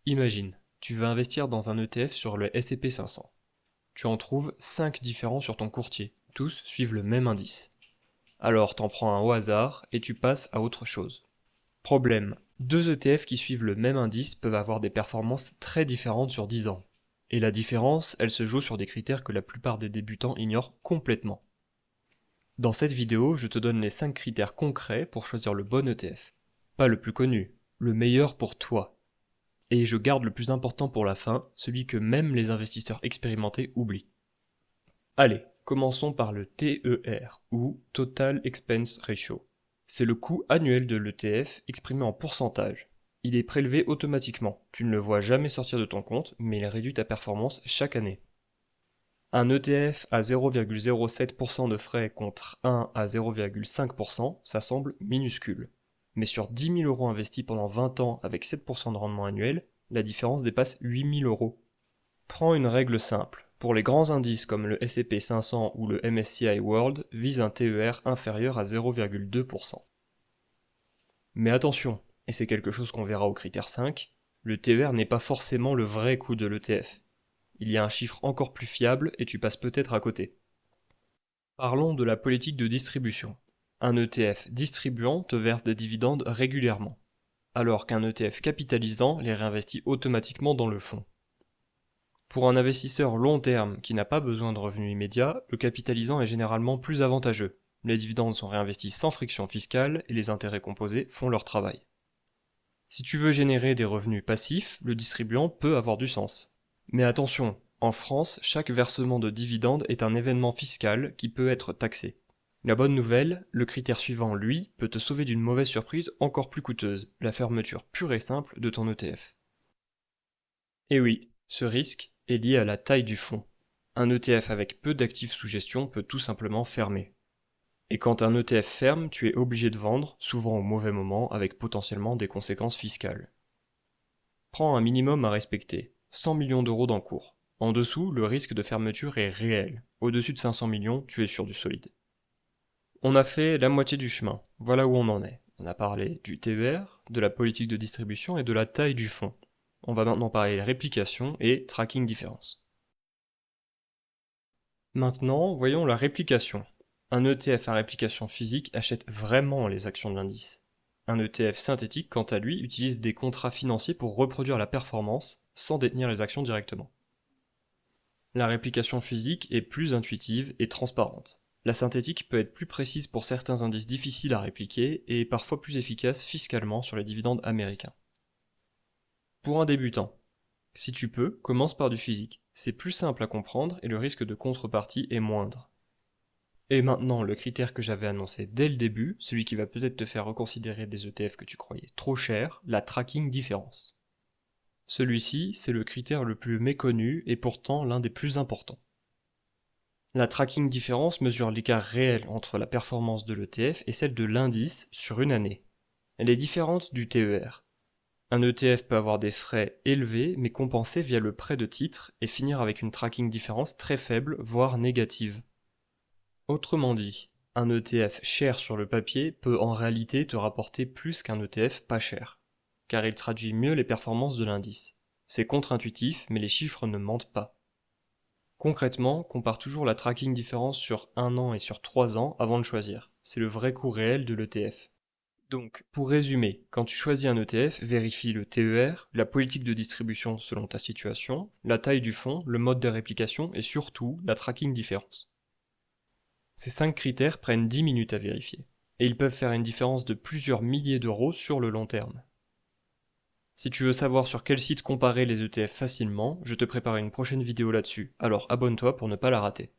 Imagine, tu veux investir dans un ETF sur le S&P 500. Tu en trouves 5 différents sur ton courtier, tous suivent le même indice. Alors t'en prends un au hasard et tu passes à autre chose. Problème, deux ETF qui suivent le même indice peuvent avoir des performances très différentes sur 10 ans. Et la différence, elle se joue sur des critères que la plupart des débutants ignorent complètement. Dans cette vidéo, je te donne les 5 critères concrets pour choisir le bon ETF. Pas le plus connu, le meilleur pour toi. Et je garde le plus important pour la fin, celui que même les investisseurs expérimentés oublient. Allez, commençons par le TER, ou Total Expense Ratio. C'est le coût annuel de l'ETF exprimé en pourcentage. Il est prélevé automatiquement, tu ne le vois jamais sortir de ton compte, mais il réduit ta performance chaque année. Un ETF à 0,07% de frais contre 1 à 0,5%, ça semble minuscule. Mais sur 10 000 € investis pendant 20 ans avec 7% de rendement annuel, la différence dépasse 8 000 €. Prends une règle simple. Pour les grands indices comme le S&P 500 ou le MSCI World, vise un TER inférieur à 0,2%. Mais attention, et c'est quelque chose qu'on verra au critère 5, le TER n'est pas forcément le vrai coût de l'ETF. Il y a un chiffre encore plus fiable et tu passes peut-être à côté. Parlons de la politique de distribution. Un ETF distribuant te verse des dividendes régulièrement, alors qu'un ETF capitalisant les réinvestit automatiquement dans le fonds. Pour un investisseur long terme qui n'a pas besoin de revenus immédiats, le capitalisant est généralement plus avantageux. Les dividendes sont réinvestis sans friction fiscale et les intérêts composés font leur travail. Si tu veux générer des revenus passifs, le distribuant peut avoir du sens. Mais attention, en France, chaque versement de dividende est un événement fiscal qui peut être taxé. La bonne nouvelle, le critère suivant, lui, peut te sauver d'une mauvaise surprise encore plus coûteuse, la fermeture pure et simple de ton ETF. Et oui, ce risque est lié à la taille du fonds. Un ETF avec peu d'actifs sous gestion peut tout simplement fermer. Et quand un ETF ferme, tu es obligé de vendre, souvent au mauvais moment, avec potentiellement des conséquences fiscales. Prends un minimum à respecter, 100 millions d'euros d'encours. En dessous, le risque de fermeture est réel. Au-dessus de 500 millions, tu es sur du solide. On a fait la moitié du chemin, voilà où on en est. On a parlé du TER, de la politique de distribution et de la taille du fonds. On va maintenant parler réplication et tracking différence. Maintenant, voyons la réplication. Un ETF à réplication physique achète vraiment les actions de l'indice. Un ETF synthétique, quant à lui, utilise des contrats financiers pour reproduire la performance sans détenir les actions directement. La réplication physique est plus intuitive et transparente. La synthétique peut être plus précise pour certains indices difficiles à répliquer et parfois plus efficace fiscalement sur les dividendes américains. Pour un débutant, si tu peux, commence par du physique. C'est plus simple à comprendre et le risque de contrepartie est moindre. Et maintenant, le critère que j'avais annoncé dès le début, celui qui va peut-être te faire reconsidérer des ETF que tu croyais trop chers, la tracking différence. Celui-ci, c'est le critère le plus méconnu et pourtant l'un des plus importants. La tracking différence mesure l'écart réel entre la performance de l'ETF et celle de l'indice sur une année. Elle est différente du TER. Un ETF peut avoir des frais élevés mais compensés via le prêt de titres et finir avec une tracking différence très faible, voire négative. Autrement dit, un ETF cher sur le papier peut en réalité te rapporter plus qu'un ETF pas cher, car il traduit mieux les performances de l'indice. C'est contre-intuitif, mais les chiffres ne mentent pas. Concrètement, compare toujours la tracking différence sur 1 an et sur 3 ans avant de choisir. C'est le vrai coût réel de l'ETF. Donc, pour résumer, quand tu choisis un ETF, vérifie le TER, la politique de distribution selon ta situation, la taille du fonds, le mode de réplication et surtout la tracking différence. Ces 5 critères prennent 10 minutes à vérifier, et ils peuvent faire une différence de plusieurs milliers d'euros sur le long terme. Si tu veux savoir sur quel site comparer les ETF facilement, je te prépare une prochaine vidéo là-dessus, alors abonne-toi pour ne pas la rater.